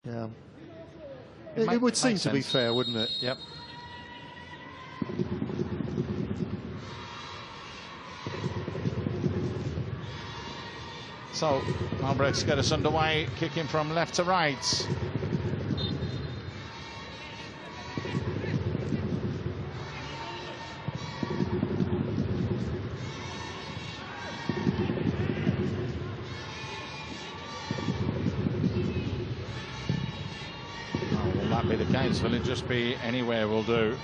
Yeah. It would seem to be fair, wouldn't it? Yep. So, Albirex get us underway, kicking from left to right. Will that be the case? Will it just be anywhere will do?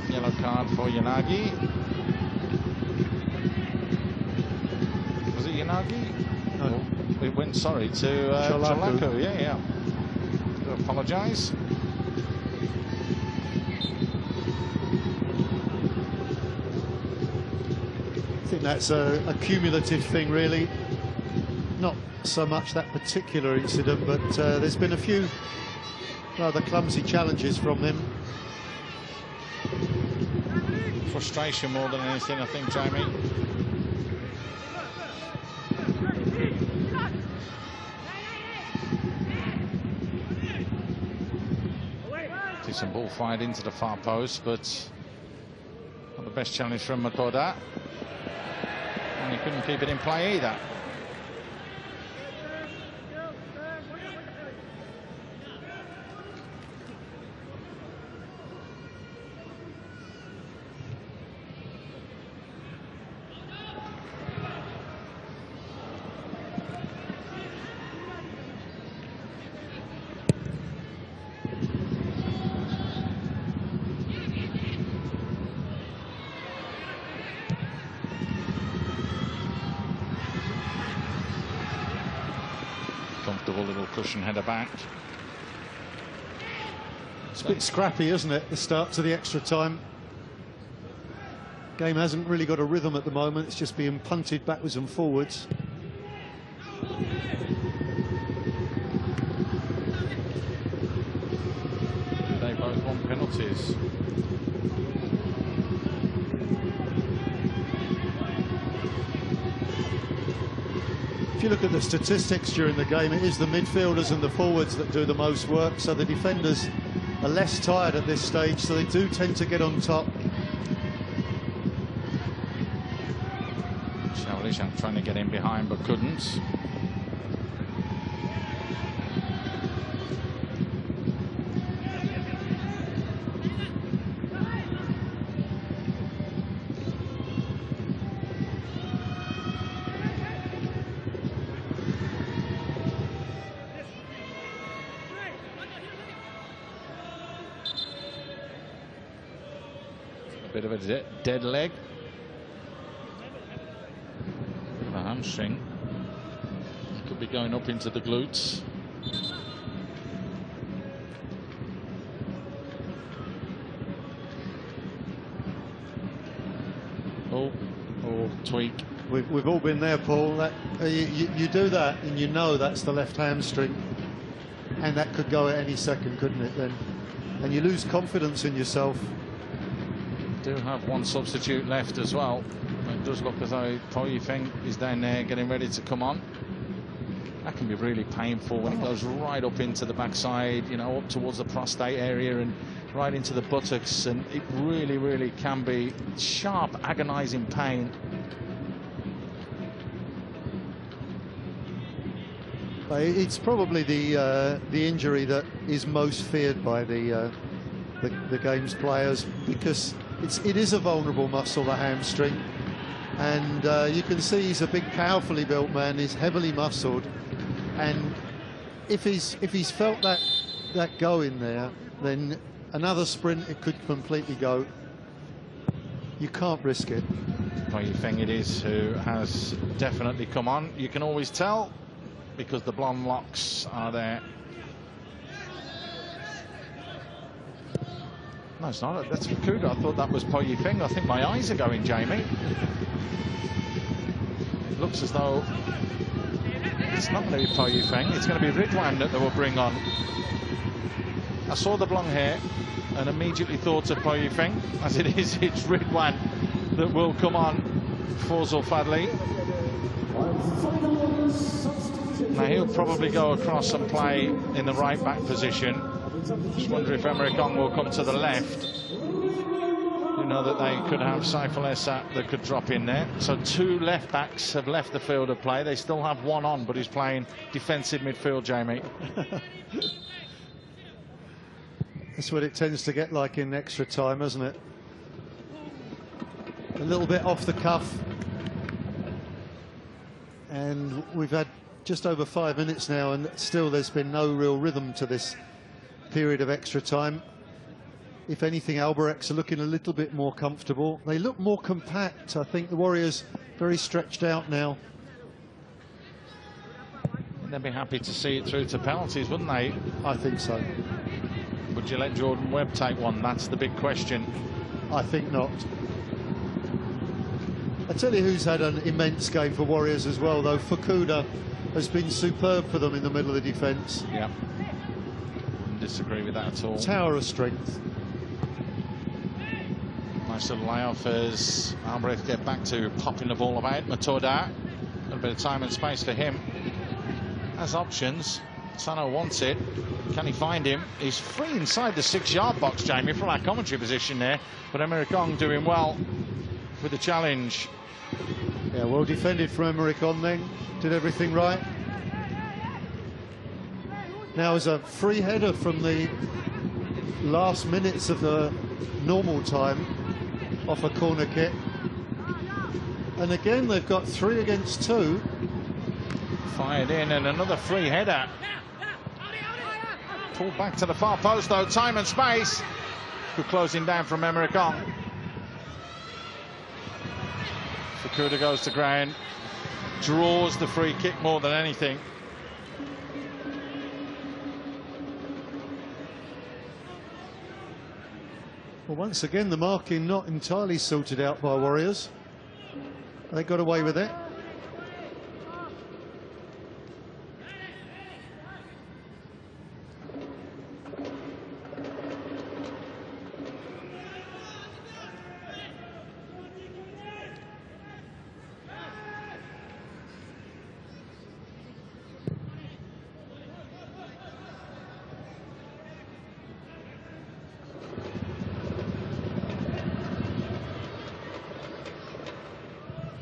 Yellow card for Yanagi. Was it Yanagi? No. Oh, it went, sorry, to Chalaku. Yeah. I apologise. I think that's a cumulative thing, really. Not so much that particular incident, but there's been a few rather clumsy challenges from them. Frustration more than anything, I think, Jamie. See some ball fired into the far post, but not the best challenge from Makoda. And he couldn't keep it in play either. Comfortable little cushion header back. It's a bit scrappy, isn't it, the start to the extra time? Game hasn't really got a rhythm at the moment. It's just being punted backwards and forwards. They both want penalties. If you look at the statistics during the game, it is the midfielders and the forwards that do the most work, so the defenders are less tired at this stage, so they do tend to get on top. Shaolishan trying to get in behind but couldn't. Bit of a dead leg. A hamstring. Could be going up into the glutes. Oh, tweak. We've all been there, Paul. That you do that and you know that's the left hamstring, and that could go at any second, couldn't it then? And you lose confidence in yourself. Do have one substitute left as well. It does look as though Poyifeng is down there getting ready to come on. That can be really painful when it goes right up into the backside, you know, up towards the prostate area and right into the buttocks, and it really can be sharp, agonizing pain. It's probably the injury that is most feared by the game's players, because it is a vulnerable muscle, the hamstring, and you can see he's a big, powerfully built man. He's heavily muscled, and if he's felt that go in there, then another sprint it could completely go. You can't risk it. Poyifeng it is who has definitely come on. You can always tell because the blonde locks are there. No, it's not. That's Fukuda. I thought that was Poyifeng. I think my eyes are going, Jamie. It looks as though It's not going to be Po Yifeng, it's going to be Ridwan that they will bring on. I saw the blonde hair and immediately thought of Po Yifeng. As it is, it's Ridwan that will come on for Zulfadli. Now he'll probably go across and play in the right back position. Just wonder if Emmerich Ong will come to the left. You know that they could have Saiful Esat that could drop in there. So 2 left backs have left the field of play. They still have one on, but he's playing defensive midfield, Jamie. That's what it tends to get like in extra time, isn't it? A little bit off the cuff. And we've had just over 5 minutes now, and still there's been no real rhythm to this period of extra time. If anything, Albirex are looking a little bit more comfortable. They look more compact. I think the Warriors very stretched out now. They'd be happy to see it through to penalties, wouldn't they? I think so. Would you let Jordan Webb take one? That's the big question. I think not. I tell you who's had an immense game for Warriors as well, though. Fukuda has been superb for them in the middle of the defence. Yeah. Wouldn't disagree with that at all. Tower of strength. Nice little layoff as Albrecht get back to popping the ball about. Matoda, a little bit of time and space for him. Has options. Sano wants it. Can he find him? He's free inside the 6-yard box, Jamie, from our commentary position there. But Emmerich Ong doing well with the challenge. Yeah, well defended from Emmerich Ong then. Did everything right. Now is a free header from the last minutes of the normal time off a corner kick. And again, they've got 3 against 2. Fired in, and another free header. Pulled back to the far post, though. Time and space. Good closing down from Emmerich Ong. Fukuda goes to ground. Draws the free kick more than anything. Well, once again, the marking not entirely sorted out by Warriors. They got away with it.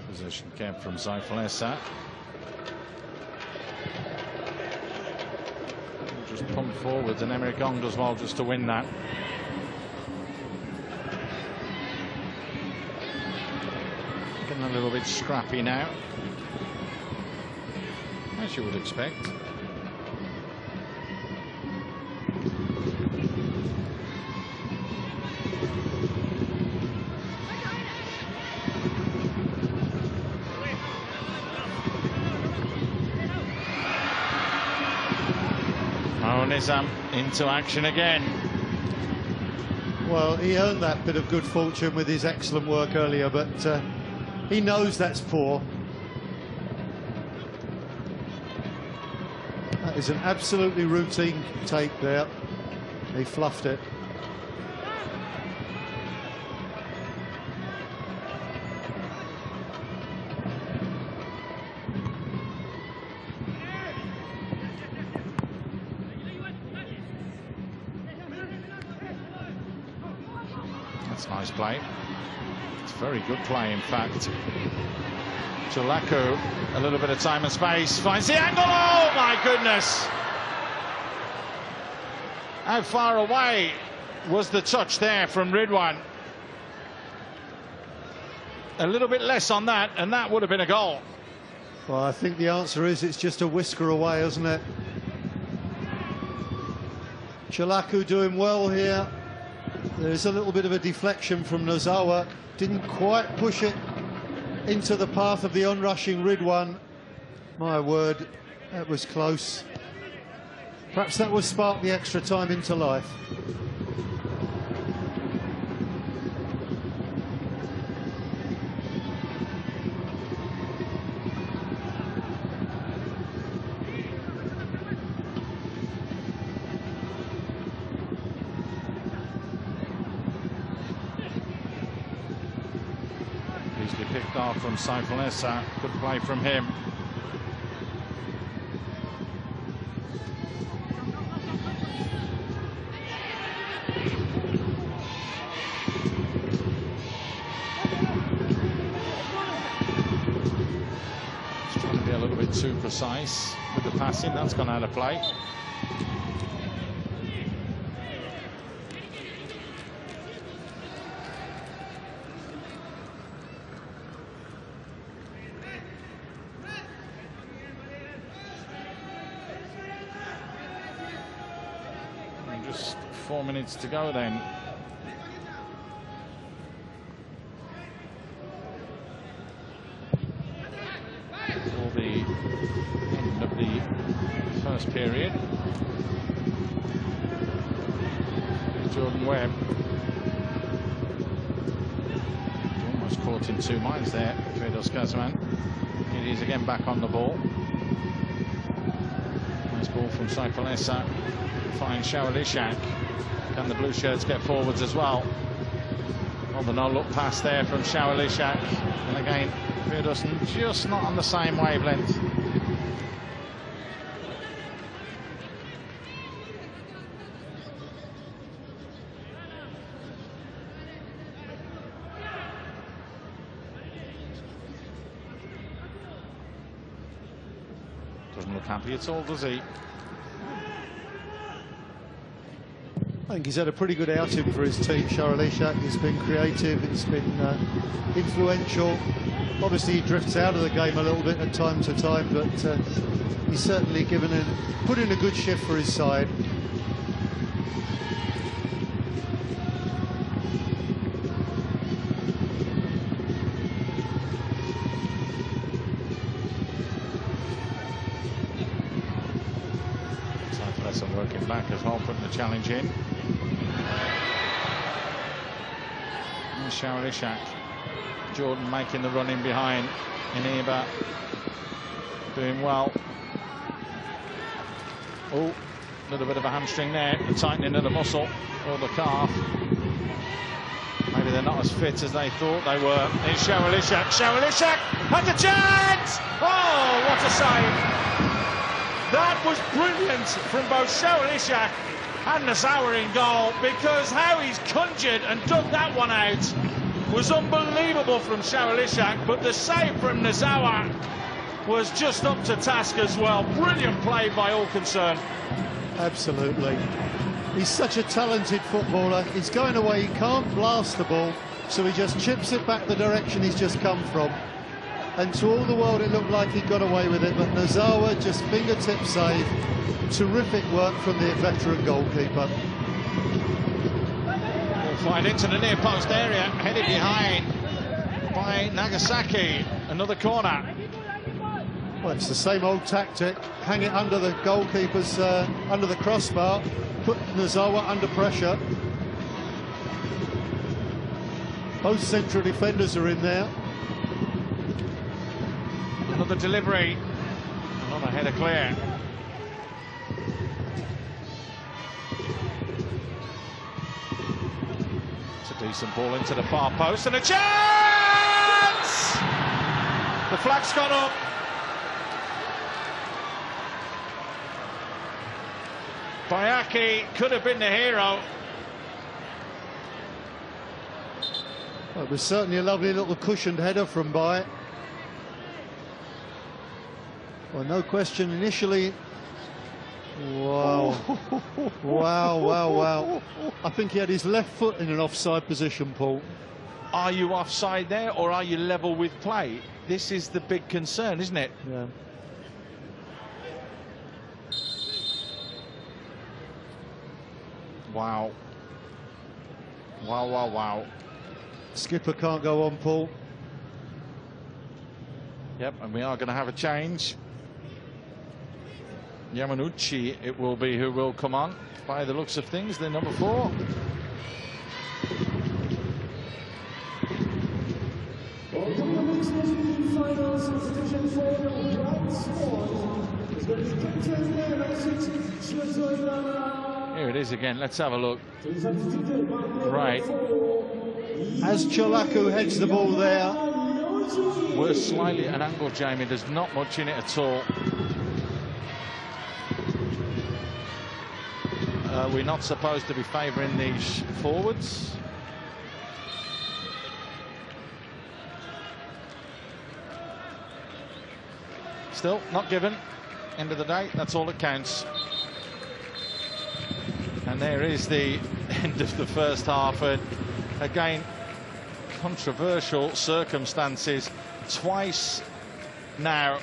Position came from Saiful Esat. Just pumped forwards, and Emmerich Ong does well just to win that. Getting a little bit scrappy now, as you would expect. Nizam into action again. Well, he earned that bit of good fortune with his excellent work earlier, but he knows that's poor. That is an absolutely routine take there. He fluffed it. That's nice play. It's very good play, in fact. Chalaku, a little bit of time and space, finds the angle. Oh my goodness! How far away was the touch there from Ridwan? A little bit less on that, and that would have been a goal. Well, I think the answer is it's just a whisker away, isn't it? Chalaku doing well here. There's a little bit of a deflection from Nozawa. Didn't quite push it into the path of the onrushing Ridwan. My word, that was close. Perhaps that will spark the extra time into life. Nicely picked off from Saifulesa. Good play from him. Just trying to be a little bit too precise with the passing. That's gone out of play. Just 4 minutes to go then. For the end of the first period. Jordan Webb. Almost caught in two minds there, Firdaus Kazman. It is again back on the ball. Nice ball from Saifulesa. Fine Shaolishak. Can the blue shirts get forwards as well? Well, the no-look pass there from Shaolishak. And again, Firdaus just not on the same wavelength. Doesn't look happy at all, does he? I think he's had a pretty good outing for his team, Shaolishak. He's been creative, he's been influential. Obviously he drifts out of the game a little bit at time to time, but he's certainly put in a good shift for his side. Saifulesa working back as well, putting the challenge in. And Shaolishak. Jordan making the run in behind. Iniba doing well. Oh, a little bit of a hamstring there. The tightening of the muscle or the calf. Maybe they're not as fit as they thought they were. Here's Shaolishak. Shaolishak has a chance! Oh, what a save! That was brilliant from both Shaolishak and Nazawa in goal, because how he's conjured and dug that one out was unbelievable from Shaolishak, but the save from Nazawa was just up to task as well. Brilliant play by all concerned. Absolutely. He's such a talented footballer. He's going away, he can't blast the ball, so he just chips it back the direction he's just come from. And to all the world it looked like he got away with it, but Nazawa just fingertip save. Terrific work from the veteran goalkeeper. Flying into the near post area, headed behind by Nagasaki. Another corner. Well, it's the same old tactic. Hang it under the goalkeeper's, under the crossbar, put Nazawa under pressure. Both central defenders are in there. Another delivery. Another header clear. Decent ball into the far post and a chance! The flag's gone up. Bayaki could have been the hero. Well, it was certainly a lovely little cushioned header from Bay. Well, no question initially. Wow. Wow, wow, wow. I think he had his left foot in an offside position, Paul. Are you offside there, or are you level with play? This is the big concern, isn't it? Yeah. Wow. Wow, wow, wow. Skipper can't go on, Paul. Yep, and we are going to have a change. Yamanouchi, it will be, who will come on. By the looks of things, the number 4. Here it is again. Let's have a look. Right. As Cholaku heads the ball there, We're slightly at an angle, Jamie. There's not much in it at all. We're not supposed to be favouring these forwards. Still not given. End of the day, that's all that counts. And there is the end of the first half. And again, controversial circumstances. Twice now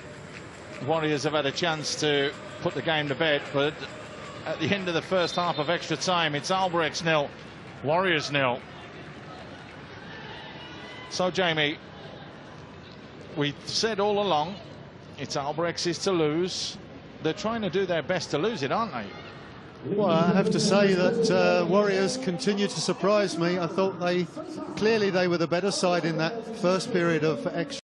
Warriors have had a chance to put the game to bed, but at the end of the first half of extra time, it's Albirex 0, Warriors 0. So, Jamie, we said all along it's Albirex to lose. They're trying to do their best to lose it, aren't they? Well, I have to say that Warriors continue to surprise me. I thought clearly they were the better side in that first period of extra.